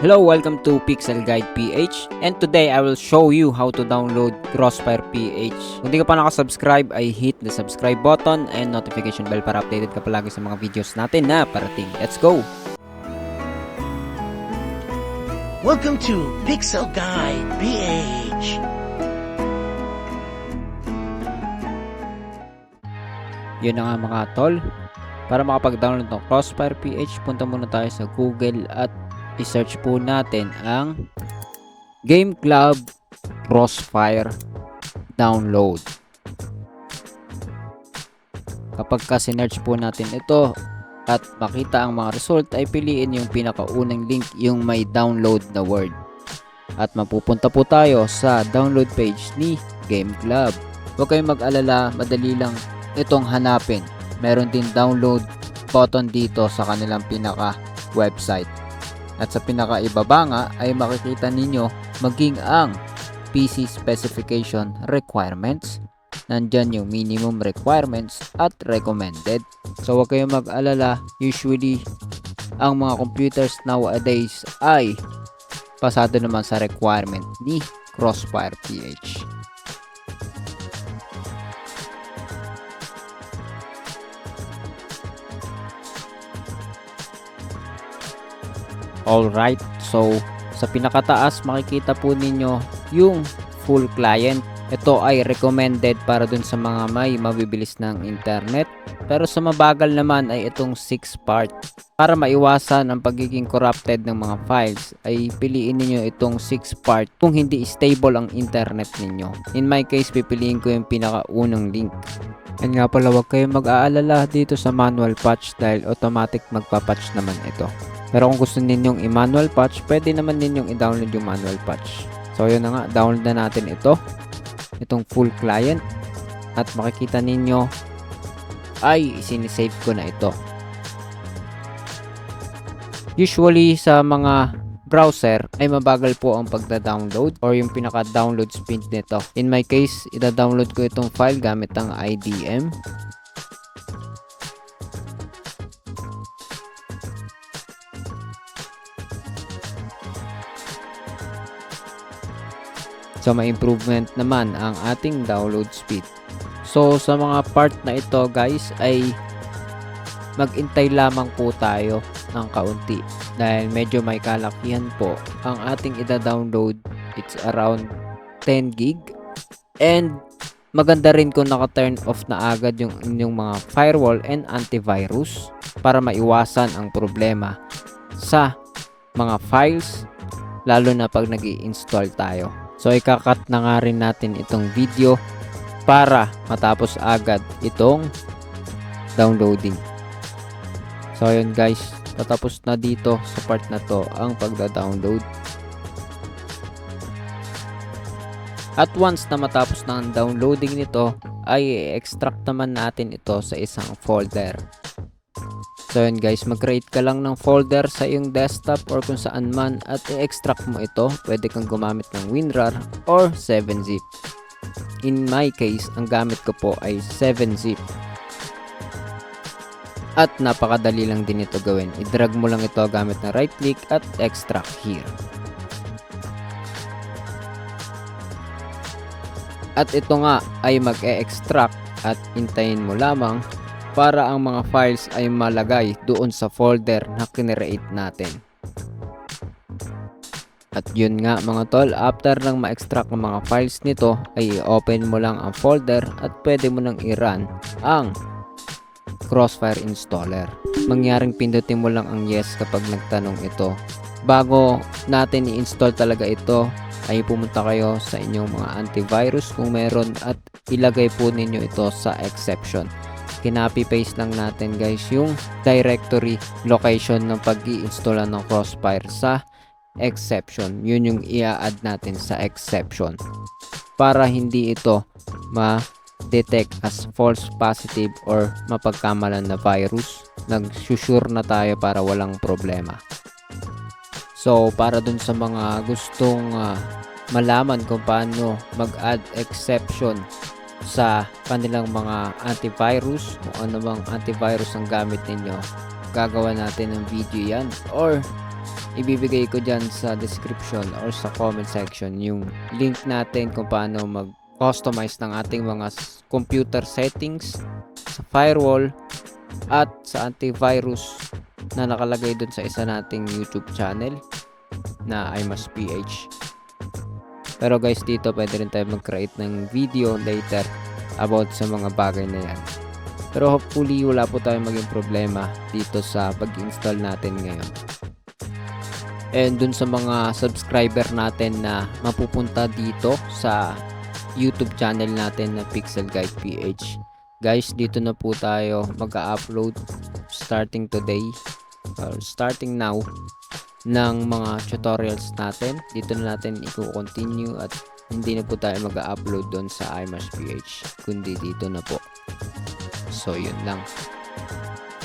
Hello, welcome to Pixel Guide PH, and today I will show you how to download Crossfire PH. Kung di ka pa nakasubscribe ay hit the subscribe button and notification bell para updated ka palagi sa mga videos natin na parating. Let's go! Welcome to Pixel Guide PH. Yun na nga mga tol. Para makapag-download ng Crossfire PH, punta muna tayo sa Google at i-search po natin ang Game Club Crossfire Download. Kapag ka sinerch po natin ito at makita ang mga result, ay piliin yung pinakaunang link, yung may download na word. At mapupunta po tayo sa download page ni Game Club. Huwag kayong mag-alala, madali lang itong hanapin. Meron din download button dito sa kanilang pinaka website. At sa pinakaibaba nga ay makikita ninyo maging ang PC specification requirements. Nandyan yung minimum requirements at recommended. So huwag kayong mag-alala, usually ang mga computers nowadays ay pasado naman sa requirement ni Crossfire PH. Alright, so sa pinakataas makikita po ninyo yung full client. Ito ay recommended para dun sa mga may mabibilis ng internet. Pero sa mabagal naman ay itong 6 part. Para maiwasan ang pagiging corrupted ng mga files ay piliin ninyo itong 6 part kung hindi stable ang internet ninyo. In my case, pipiliin ko yung pinakaunang link. And nga pala, huwag kayong mag-aalala dito sa manual patch dahil automatic magpa-patch naman ito. Pero kung gusto ninyong i-manual patch, pwede naman ninyong i-download yung manual patch. So yun na nga, download na natin itong full client, at makikita ninyo ay sinisave ko na ito. Usually sa mga browser ay mabagal po ang pagda-download or yung pinaka-download speed nito. In my case, ida-download ko itong file gamit ang IDM. So may improvement naman ang ating download speed. So sa mga part na ito guys ay mag-intay lamang po tayo ng kaunti dahil medyo may kalakihan po ang ating ida-download. It's around 10 gig, and maganda rin kung naka-turn off na agad yung inyong mga firewall and antivirus para maiwasan ang problema sa mga files, lalo na pag nag-i-install tayo. So ikakat na nga rin natin itong video para matapos agad itong downloading. So ayun guys, patapos na dito sa part na to ang pagda-download. At once na matapos na ang downloading nito, ay i-extract naman natin ito sa isang folder. So yun guys, mag-create ka lang ng folder sa iyong desktop or kung saan man at i-extract mo ito. Pwede kang gumamit ng WinRAR or 7-zip. In my case, ang gamit ko po ay 7-zip. At napakadali lang din ito gawin. I-drag mo lang ito gamit na right click at extract here. At ito nga ay mag-e-extract at hintayin mo lamang para ang mga files ay malagay doon sa folder na kinreate natin. At yun nga mga tol, after nang ma-extract ng mga files nito ay open mo lang ang folder at pwede mo nang i-run ang Crossfire installer. Mangyaring pindutin mo lang ang yes kapag nagtanong ito. Bago natin i-install talaga ito ay pumunta kayo sa inyong mga antivirus kung meron at ilagay po ninyo ito sa exception. Kinopy-paste lang natin guys yung directory location ng pag-i-install ng Crossfire sa exception. Yun yung i-add natin sa exception para hindi ito ma-detect as false positive or mapagkamalan na virus. Nag-sure na tayo para walang problema. So para dun sa mga gustong malaman kung paano mag-add exception sa kanilang mga antivirus, kung ano bang antivirus ang gamit ninyo, gagawa natin ng video yan, or ibibigay ko dyan sa description or sa comment section yung link natin kung paano mag-customize ng ating mga computer settings sa firewall at sa antivirus na nakalagay dun sa isa nating YouTube channel na iMustPH. Pero guys, dito pwede rin tayo mag-create ng video later about sa mga bagay na yan. Pero hopefully wala po tayong maging problema dito sa pag-install natin ngayon. And dun sa mga subscriber natin na mapupunta dito sa YouTube channel natin na Pixel Guide PH. Guys, dito na po tayo mag-upload starting today or starting now ng mga tutorials natin. Dito na natin i-continue at hindi na po tayo mag-upload doon sa iMustPH kundi dito na po. So yun lang,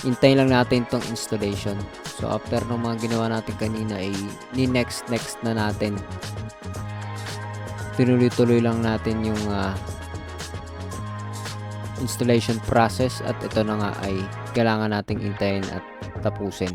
hintayin lang natin tong installation. So after ng mga ginawa natin kanina ay ni-next na natin, tinuloy-tuloy lang natin yung installation process at ito na nga ay kailangan nating hintayin at tapusin.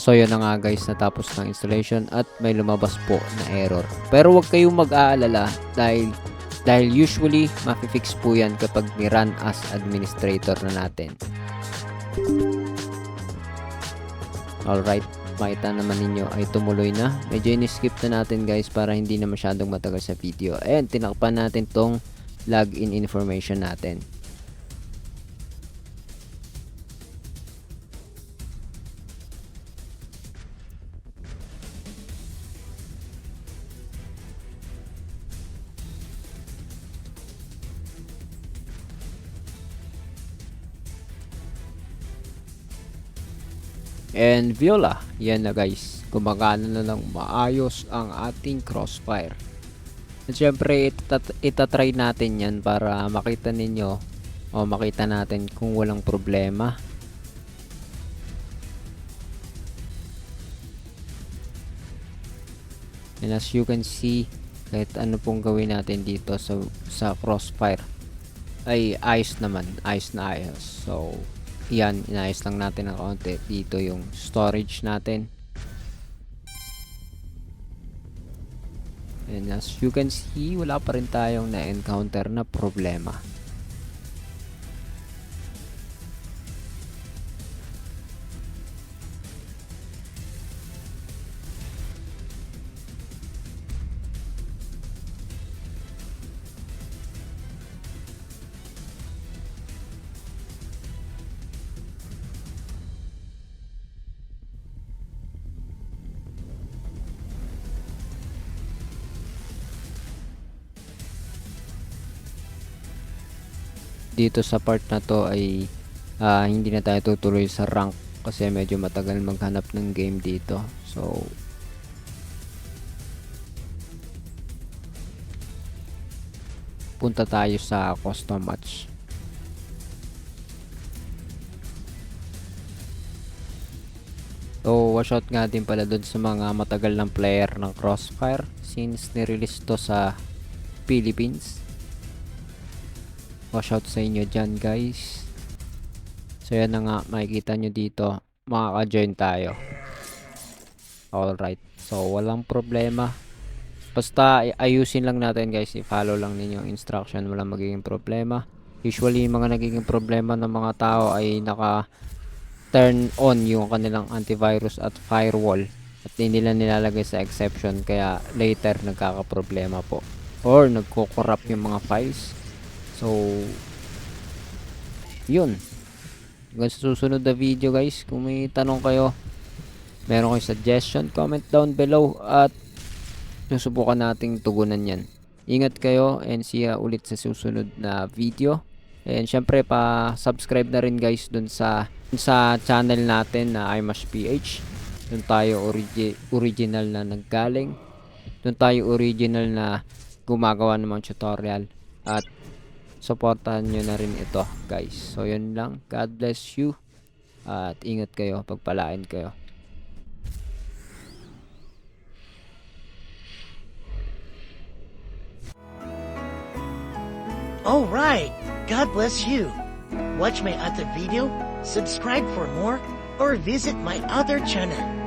So yun na nga guys, natapos ng installation at may lumabas po na error. Pero huwag kayong mag-aalala dahil usually mafi-fix po yan kapag ni-run as administrator na natin. Alright, makita naman ninyo ay tumuloy na. Medyo in-skip na natin guys para hindi na masyadong matagal sa video. And tinakpan natin tong login information natin. And Viola, yan na guys, gumagana na lang maayos ang ating Crossfire. At syempre itatry natin yan para makita ninyo o makita natin kung walang problema. And as you can see, kahit ano pong gawin natin dito sa Crossfire ay ayos naman, ayos na ayos. So yan, inayos lang natin ng konti. Dito yung storage natin. And as you can see, wala pa rin tayong na-encounter na problema. Dito sa part na to ay hindi na tayo tutuloy sa rank kasi medyo matagal maghanap ng game dito. So punta tayo sa custom match. So watch out nga din pala dun sa mga matagal ng player ng Crossfire since nirelease to sa Philippines. Watch out sa inyo dyan guys. So yan na nga, makikita nyo dito, makaka-join tayo. Alright, so walang problema. Basta ayusin lang natin guys, i-follow lang ninyo yung instruction, walang magiging problema. Usually yung mga nagiging problema ng mga tao ay naka-turn on yung kanilang antivirus at firewall at hindi nila nilalagay sa exception, kaya later nagkaka-problema po or nagko-corrupt yung mga files. So yun, hanggang sa susunod na video guys. Kung may tanong kayo, meron kayong suggestion, comment down below at susubukan nating tugunan yan. Ingat kayo and see ya ulit sa susunod na video. And syempre pa-subscribe na rin guys dun sa channel natin na iMustPH. Dun tayo original na naggaling. Dun tayo original na gumagawa ng mga tutorial. At supportahan nyo na rin ito guys. So yun lang, God bless you at ingat kayo, pagpalain kayo. Alright, God bless you. Watch my other video, subscribe for more, or visit my other channel.